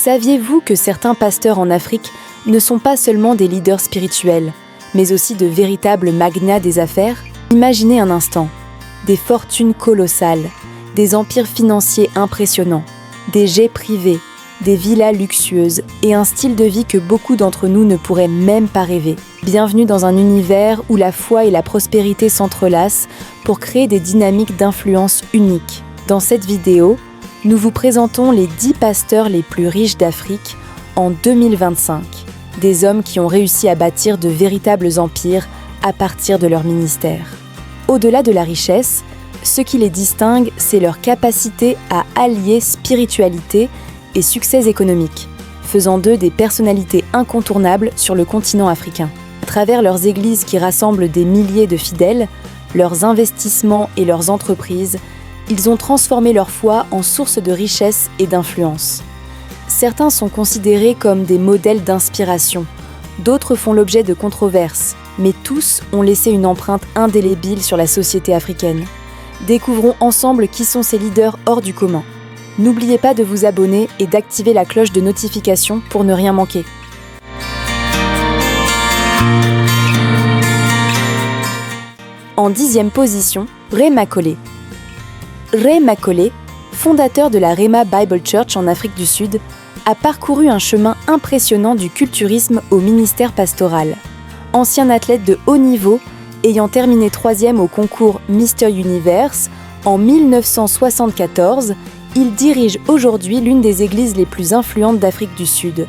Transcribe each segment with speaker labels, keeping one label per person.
Speaker 1: Saviez-vous que certains pasteurs en Afrique ne sont pas seulement des leaders spirituels, mais aussi de véritables magnats des affaires ? Imaginez un instant, des fortunes colossales, des empires financiers impressionnants, des jets privés, des villas luxueuses et un style de vie que beaucoup d'entre nous ne pourraient même pas rêver. Bienvenue dans un univers où la foi et la prospérité s'entrelacent pour créer des dynamiques d'influence uniques. Dans cette vidéo, nous vous présentons les 10 pasteurs les plus riches d'Afrique en 2025, des hommes qui ont réussi à bâtir de véritables empires à partir de leur ministère. Au-delà de la richesse, ce qui les distingue, c'est leur capacité à allier spiritualité et succès économique, faisant d'eux des personnalités incontournables sur le continent africain. À travers leurs églises qui rassemblent des milliers de fidèles, leurs investissements et leurs entreprises, ils ont transformé leur foi en source de richesse et d'influence. Certains sont considérés comme des modèles d'inspiration, d'autres font l'objet de controverses, mais tous ont laissé une empreinte indélébile sur la société africaine. Découvrons ensemble qui sont ces leaders hors du commun. N'oubliez pas de vous abonner et d'activer la cloche de notification pour ne rien manquer. En 10e position, Ray Macaulay. Ray Macaulay, fondateur de la Rhema Bible Church en Afrique du Sud, a parcouru un chemin impressionnant du culturisme au ministère pastoral. Ancien athlète de haut niveau, ayant terminé 3e au concours Mr Universe en 1974, il dirige aujourd'hui l'une des églises les plus influentes d'Afrique du Sud.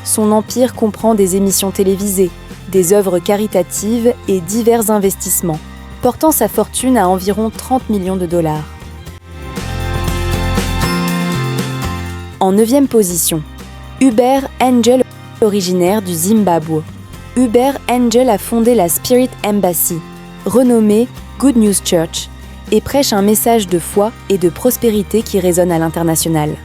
Speaker 1: Son empire comprend des émissions télévisées, des œuvres caritatives et divers investissements, portant sa fortune à environ 30 millions de dollars. En 9e position, Hubert Angel, originaire du Zimbabwe. Hubert Angel a fondé la Spirit Embassy, renommée Good News Church, et prêche un message de foi et de prospérité qui résonne à l'international.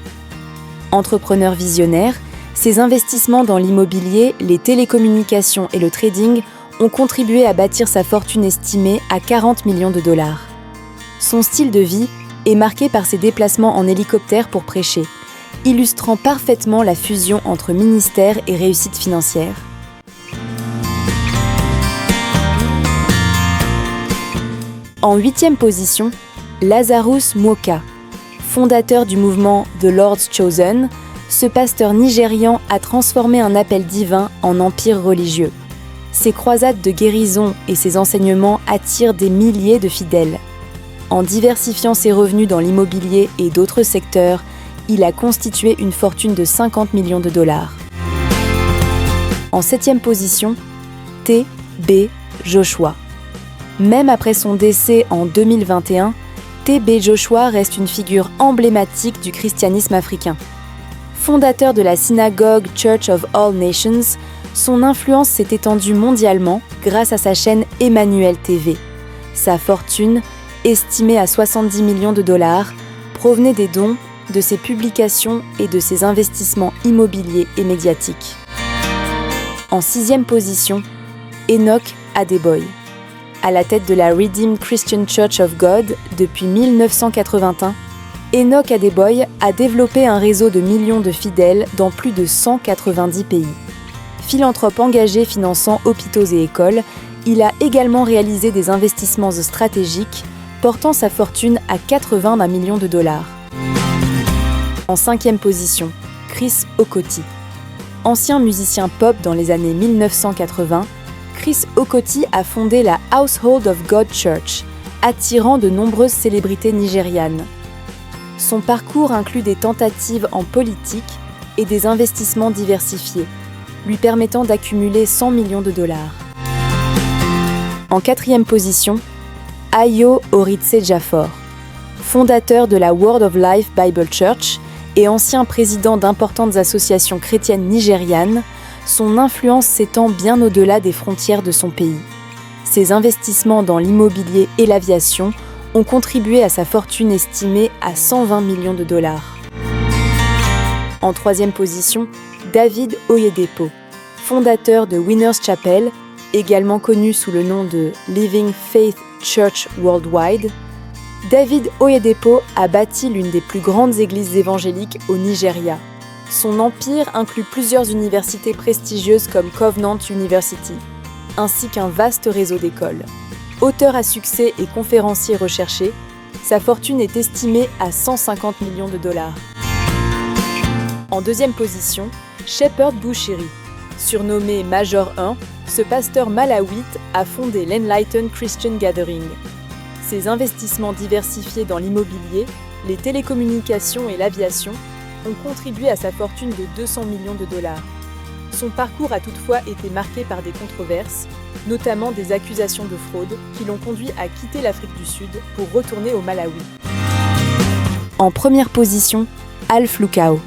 Speaker 1: Entrepreneur visionnaire, ses investissements dans l'immobilier, les télécommunications et le trading ont contribué à bâtir sa fortune estimée à 40 millions de dollars. Son style de vie est marqué par ses déplacements en hélicoptère pour prêcher, illustrant parfaitement la fusion entre ministère et réussite financière. En 8e position, Lazarus Mwoka. Fondateur du mouvement The Lord's Chosen, ce pasteur nigérian a transformé un appel divin en empire religieux. Ses croisades de guérison et ses enseignements attirent des milliers de fidèles. En diversifiant ses revenus dans l'immobilier et d'autres secteurs, il a constitué une fortune de 50 millions de dollars. En 7e position, T.B. Joshua. Même après son décès en 2021, T.B. Joshua reste une figure emblématique du christianisme africain. Fondateur de la synagogue Church of All Nations, son influence s'est étendue mondialement grâce à sa chaîne Emmanuel TV. Sa fortune, estimée à 70 millions de dollars, provenait des dons, de ses publications et de ses investissements immobiliers et médiatiques. En 6e position, Enoch Adeboye. À la tête de la Redeemed Christian Church of God depuis 1981, Enoch Adeboye a développé un réseau de millions de fidèles dans plus de 190 pays. Philanthrope engagé finançant hôpitaux et écoles, il a également réalisé des investissements stratégiques, portant sa fortune à 80 millions de dollars. En 5e position, Chris Okoti. Ancien musicien pop dans les années 1980, Chris Okoti a fondé la Household of God Church, attirant de nombreuses célébrités nigérianes. Son parcours inclut des tentatives en politique et des investissements diversifiés, lui permettant d'accumuler 100 millions de dollars. En 4e position, Ayo Oritse-Jafor. Fondateur de la Word of Life Bible Church et ancien président d'importantes associations chrétiennes nigérianes, son influence s'étend bien au-delà des frontières de son pays. Ses investissements dans l'immobilier et l'aviation ont contribué à sa fortune estimée à 120 millions de dollars. En 3e position, David Oyedepo, fondateur de Winners Chapel, également connu sous le nom de Living Faith Church Worldwide, David Oyedepo a bâti l'une des plus grandes églises évangéliques au Nigeria. Son empire inclut plusieurs universités prestigieuses comme Covenant University, ainsi qu'un vaste réseau d'écoles. Auteur à succès et conférencier recherché, sa fortune est estimée à 150 millions de dollars. En deuxième position, Shepherd Bushiri. Surnommé Major 1, ce pasteur malawite a fondé l'Enlightened Christian Gathering. Ses investissements diversifiés dans l'immobilier, les télécommunications et l'aviation ont contribué à sa fortune de 200 millions de dollars. Son parcours a toutefois été marqué par des controverses, notamment des accusations de fraude qui l'ont conduit à quitter l'Afrique du Sud pour retourner au Malawi. En première position, Alph Lukao.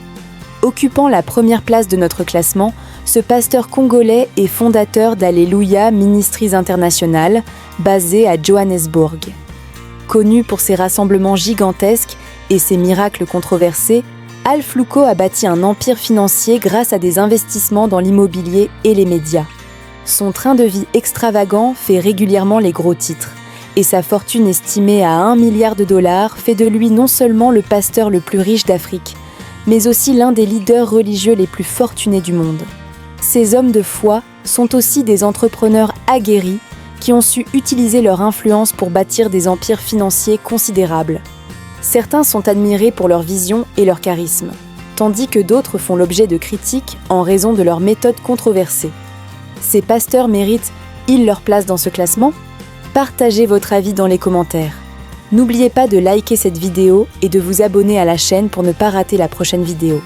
Speaker 1: Occupant la première place de notre classement, ce pasteur congolais est fondateur d'Alleluia Ministries International, basé à Johannesburg. Connu pour ses rassemblements gigantesques et ses miracles controversés, Alph Lukao a bâti un empire financier grâce à des investissements dans l'immobilier et les médias. Son train de vie extravagant fait régulièrement les gros titres, et sa fortune estimée à 1 milliard de dollars fait de lui non seulement le pasteur le plus riche d'Afrique, mais aussi l'un des leaders religieux les plus fortunés du monde. Ces hommes de foi sont aussi des entrepreneurs aguerris qui ont su utiliser leur influence pour bâtir des empires financiers considérables. Certains sont admirés pour leur vision et leur charisme, tandis que d'autres font l'objet de critiques en raison de leurs méthodes controversées. Ces pasteurs méritent-ils leur place dans ce classement ? Partagez votre avis dans les commentaires. N'oubliez pas de liker cette vidéo et de vous abonner à la chaîne pour ne pas rater la prochaine vidéo.